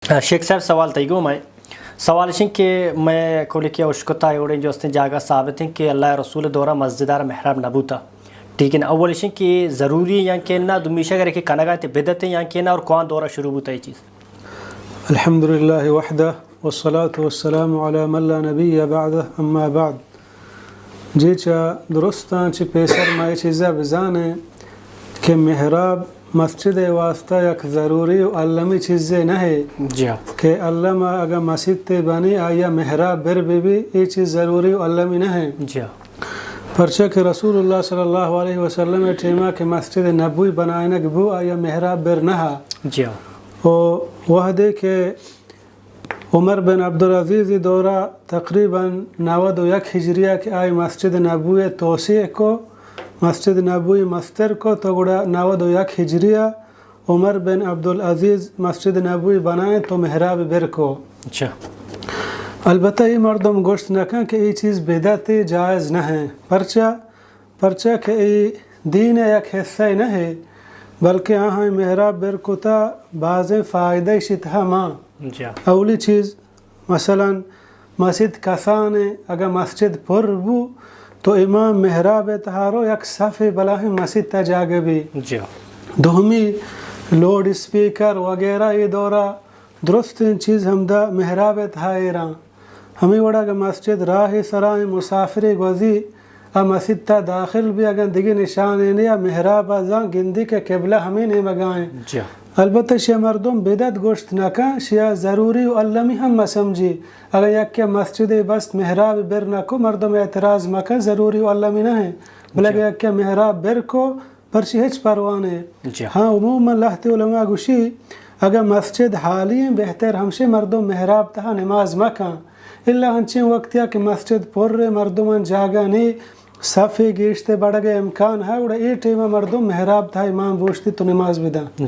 شیخ صاحب سوال تیگو میں سوال شن کہ میں کولی کیا اشکتا ہے جو اس نے جاگہ ثابت ہیں کہ اللہ رسول دورہ مسجدار محراب نبوتا ٹھیک ہے نا اول شن کہ ضروری یا کہ نہ دمیشہ کرے کہ کنگا تے بدت یا کہ نہ اور کون دورہ شروع ہوتا ہے چیز. الحمدللہ وحدہ والصلاة والسلام علی من لا نبی بعدہ اما بعد. جی چا درستان چی پیسر مائی چیزا بزانے کہ محراب مسجد واسطہ یک ضروری و علمی چیزیں نہیں کہ علمہ اگر مسجد تے بنی آیا محراب بر بھی یہ چیز ضروری و علمی نہیں. پرچہ کہ رسول اللہ صلی اللہ علیہ وسلم ٹیمہ کہ مسجد نبوی بنائنک بو آیا محراب بر نہا. وہ دے کہ عمر بن عبدالعزیز دورہ تقریباً 91 ہجریہ کہ آئی مسجد نبوی توسیع کو مسجد نبوی مستر کو تو گڑا 91 ہجریہ عمر بن عبدالعزیز مسجد نبوی بنائیں تو محراب بر کو. البتہ یہ مردم گوشت نہ کہیں کہ یہ چیز بدعت جائز نہ ہے پرچہ کہ یہ دین یک حصہ نہ ہے بلکہ آہاں محراب بر کو تا بعض فائدہ شتہ ماں. اولی چیز مثلا مسجد کسانے اگر مسجد پر بو تو امام محراب تہارو یک صفحے بلاہی مسجد تا جاگے بھی. دومی لوڈ اسپیکر وغیرہ یہ دورہ درست ان چیز ہم دا محراب تہائیران ہمیں وڑا کہ مسجد راہ سرائیں مسافری گوزی مسجد تا داخل بھی اگر دیگی نشانے یا محراب ازان گندی کے قبلہ ہمیں نہیں مگائیں. البتہ شیعہ مردم بدعت گوشت نہ کن شیعہ ضروری و علمی ہم سمجھی اگر یک کہ مسجد بس محراب بر نہ کو مردم اعتراض مکن ضروری و علمی نہ ہے بلکہ یک کہ محراب بر کو پرچی ہچ پروانے. ہاں عموما لہت علماء گوشی اگر مسجد حالی ہیں بہتر ہمشے مردم محراب تہا نماز مکن اللہ ہنچیں وقتیا کہ مسجد پر رہے مردمان جاگا نہیں صفحے گیشتے بڑھ گئے امکان ہے اور اے ٹیمہ مردم محراب تہا امام بوشتی تو نماز بدن.